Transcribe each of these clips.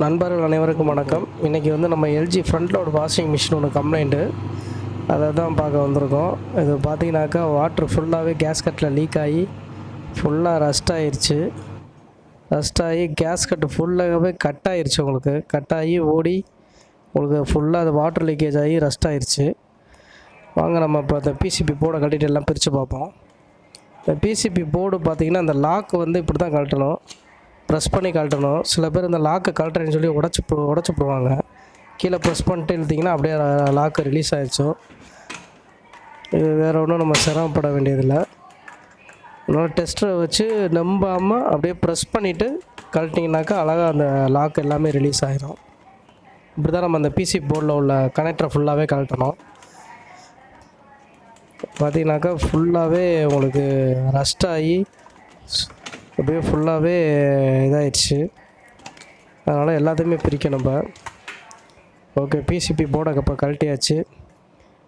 நண்பர்கள் அனைவருக்கும் வணக்கம். இன்றைக்கி வந்து நம்ம LG front load washing machine ஒன்று கம்ப்ளைண்ட்டு, அதை தான் பார்க்க வந்திருக்கோம். இது பார்த்தீங்கன்னாக்கா வாட்ரு ஃபுல்லாகவே கேஸ்கட்டில் லீக் ஆகி ஃபுல்லாக ரஸ்ட் ஆகிருச்சு. ரஸ்ட் ஆகி கேஸ்கட்டு ஃபுல்லாகவே கட் ஆகிருச்சு. உங்களுக்கு கட் ஆகி ஓடி உங்களுக்கு ஃபுல்லாக அது வாட்டர் லீக்கேஜ் ஆகி ரஸ்ட் ஆகிருச்சு. வாங்க நம்ம இப்போ அந்த பிசிபி போர்டை கழட்டிட்டு எல்லாம் பிரித்து பார்ப்போம். இந்த பிசிபி போர்டு பார்த்திங்கன்னா அந்த லாக் வந்து இப்படி தான் கழட்டணும், ப்ரெஸ் பண்ணி கழட்டணும். சில பேர் இந்த லாக்கை கழட்டுறேன்னு சொல்லி உடச்சிப்படுவாங்க. கீழே ப்ரெஸ் பண்ணிட்டு இழுத்திங்கன்னா அப்படியே லாக்கு ரிலீஸ் ஆகிடுச்சோம். இது வேறு ஒன்றும் நம்ம சிரமப்பட வேண்டியதில்லை. அதனால் டெஸ்ட்டரை வச்சு நம்பாமல் அப்படியே ப்ரெஸ் பண்ணிவிட்டு கழட்டிங்கனாக்கா அழகாக அந்த லாக் எல்லாமே ரிலீஸ் ஆகிடும். இப்படி தான் நம்ம அந்த பிசி போர்டில் உள்ள கனெக்டரை ஃபுல்லாகவே கழட்டணும். பார்த்திங்கனாக்கா ஃபுல்லாகவே உங்களுக்கு ரஸ்ட் ஆகி அப்படியே ஃபுல்லாகவே இதாகிடுச்சு. அதனால் எல்லாத்தையுமே பிரிக்கணும். இப்போ ஓகே, பிசிபி போர்டை இப்போ கழட்டியாச்சு.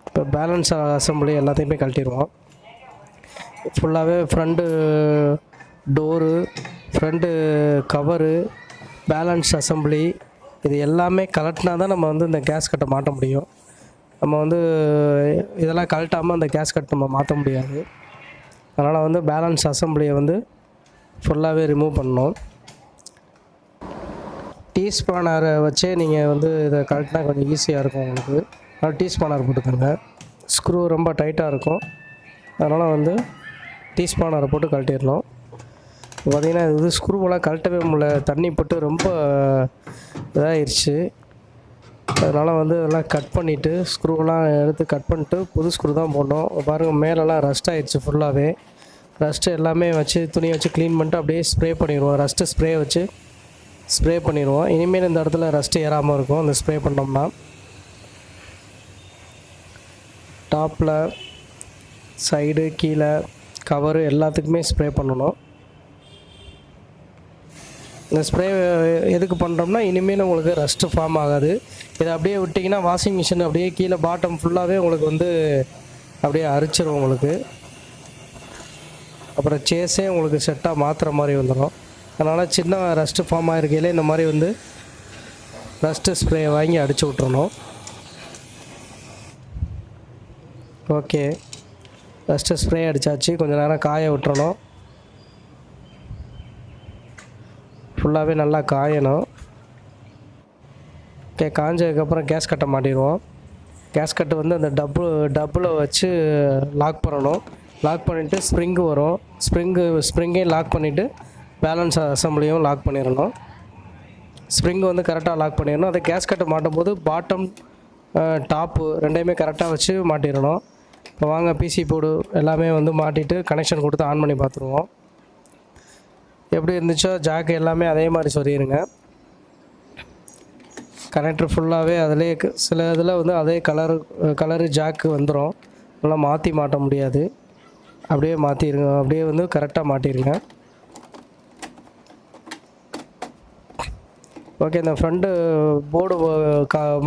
இப்போ பேலன்ஸ் அசம்பிளி எல்லாத்தையுமே கழட்டிடுவோம். ஃபுல்லாகவே front door, front cover, balance assembly இது எல்லாமே கழட்டினா தான் நம்ம வந்து இந்த கேஸ் கட்டை மாட்ட முடியும். நம்ம வந்து இதெல்லாம் கழட்டாமல் அந்த கேஸ் கட் நம்ம மாற்ற முடியாது. அதனால் வந்து பேலன்ஸ் அசம்பிளியை வந்து ஃபுல்லாகவே ரிமூவ் பண்ணணும். டீ ஸ்பானரை வச்சே நீங்கள் வந்து இதை கழட்டினா கொஞ்சம் ஈஸியாக இருக்கும் உங்களுக்கு. அதனால் டீ ஸ்பானர் போட்டுக்கோங்க. ஸ்க்ரூ ரொம்ப டைட்டாக இருக்கும், அதனால் வந்து டீ ஸ்பானரை போட்டு கழட்டிடணும். பார்த்திங்கன்னா இது ஸ்க்ரூவெல்லாம் கழட்டவே முடியல, தண்ணி போட்டு ரொம்ப இதாகிடுச்சு. அதனால் வந்து இதெல்லாம் கட் பண்ணிவிட்டு ஸ்க்ரூவெல்லாம் எடுத்து கட் பண்ணிட்டு புது ஸ்க்ரூ தான் போடணும். பாருங்கள், மேலெல்லாம் ரஸ்ட் ஆகிடுச்சு. ஃபுல்லாகவே ரஸ்ட்டு எல்லாமே வச்சு துணியை வச்சு க்ளீன் பண்ணிட்டு அப்படியே ஸ்ப்ரே பண்ணிடுவோம். ரஸ்ட்டு ஸ்ப்ரே வச்சு ஸ்ப்ரே பண்ணிடுவோம். இனிமேல் இந்த இடத்துல ரஸ்ட்டு ஏறாமல் இருக்கும் இந்த ஸ்ப்ரே பண்ணோம்னா. டாப்பில், சைடு, கீழே, கவரு எல்லாத்துக்குமே ஸ்ப்ரே பண்ணணும். இந்த ஸ்ப்ரே எதுக்கு பண்ணுறோம்னா இனிமேல் உங்களுக்கு ரஸ்ட்டு ஃபார்ம் ஆகாது. இதை அப்படியே விட்டிங்கன்னா வாஷிங் மிஷின் அப்படியே கீழே பாட்டம் ஃபுல்லாகவே உங்களுக்கு வந்து அப்படியே அரிச்சிடும் உங்களுக்கு. அப்புறம் சேஸே உங்களுக்கு செட்டாக மாற்றுற மாதிரி வந்துடும். அதனால் சின்ன ரஸ்ட்டு ஃபார்ம் ஆகிருக்கையிலே இந்த மாதிரி வந்து ரஸ்ட்டு ஸ்ப்ரே வாங்கி அடித்து விட்றணும். ஓகே, ரஸ்ட்டு ஸ்ப்ரே அடித்தாச்சு. கொஞ்சம் நேரம் காய விட்டுறணும். ஃபுல்லாகவே நல்லா காயணும். ஓகே, காஞ்சதுக்கப்புறம் கேஸ் கட்டை மாட்டிடுவோம். கேஸ் கட்டு வந்து அந்த டப்பில் வச்சு லாக் பண்ணணும். லாக் பண்ணிவிட்டு ஸ்ப்ரிங்கு வரும். ஸ்ப்ரிங்கையும் லாக் பண்ணிவிட்டு பேலன்ஸ் அசம்பிளியும் லாக் பண்ணிடணும். ஸ்ப்ரிங்கு வந்து கரெக்டாக லாக் பண்ணிடணும். அதை கேஸ் கட்டை மாட்டும் போது பாட்டம் டாப்பு ரெண்டையுமே கரெக்டாக வச்சு மாட்டிடணும். இப்போ வாங்க பிசி போர்டு எல்லாமே வந்து மாட்டிட்டு கனெக்ஷன் கொடுத்து ஆன் பண்ணி பார்த்துருவோம். எப்படி இருந்துச்சோ ஜாக்கு எல்லாமே அதே மாதிரி சொல்லிடுங்க. கனெக்டர் ஃபுல்லாகவே அதிலே சில இதில் வந்து அதே கலரு ஜாக்கு வந்துடும். நல்லா மாற்றி மாட்ட முடியாது. அப்படியே மாற்றிடுங்க. அப்படியே வந்து கரெக்டாக மாட்டிடுங்க. ஓகே, இந்த ஃப்ரண்ட்டு போர்டு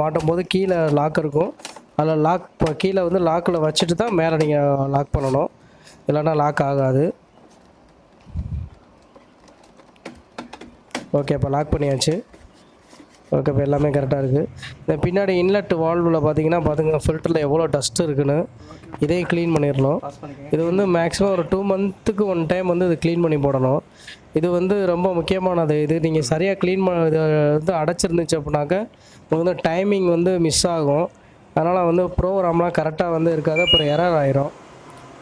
மாட்டும் போது கீழே லாக் இருக்கும். அதில் லாக் கீழே வந்து லாக்கில் வச்சுட்டு தான் மேலே நீங்கள் லாக் பண்ணணும், இல்லைன்னா லாக் ஆகாது. ஓகே, இப்போ லாக் பண்ணியாச்சு. ஓகே, இப்போ எல்லாமே கரெக்டாக இருக்குது. இந்த பின்னாடி இன்லெட் வால்வில் பார்த்திங்கன்னா ஃபில்டரில் எவ்வளோ டஸ்ட்டு இருக்குன்னு இதையும் க்ளீன் பண்ணிடணும். இது வந்து மேக்ஸிமம் ஒரு 2 மந்த்துக்கு 1 டைம் வந்து இது க்ளீன் பண்ணி போடணும். இது வந்து ரொம்ப முக்கியமானது. இது நீங்கள் சரியாக க்ளீன் இது வந்து அடைச்சிருந்துச்சு அப்படின்னாக்கா உங்களுக்கு வந்து டைமிங் வந்து மிஸ் ஆகும். அதனால் வந்து ப்ரோக்ராம்லாம் கரெக்டாக வந்து இருக்காது, அப்புறம் எரர் ஆயிரும்.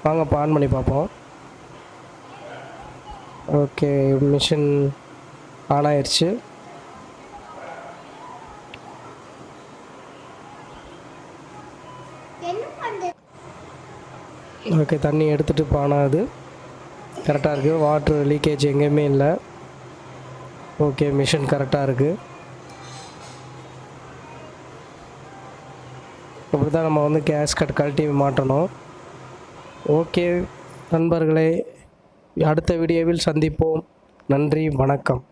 வாங்க இப்போ ஆன் பண்ணி பார்ப்போம். ஓகே, மிஷின் ஆன் ஆயிடுச்சு. ஓகே, தண்ணி எடுத்துகிட்டு இப்போ ஆன் ஆகுது. கரெக்டாக இருக்குது. வாட்ரு லீக்கேஜ் எங்கேயுமே இல்லை. ஓகே, மிஷின் கரெக்டாக இருக்குது. இப்படி தான் நம்ம வந்து கேஸ் கட் கழட்டி மாட்டணும். ஓகே நண்பர்களே, அடுத்த வீடியோவில் சந்திப்போம். நன்றி, வணக்கம்.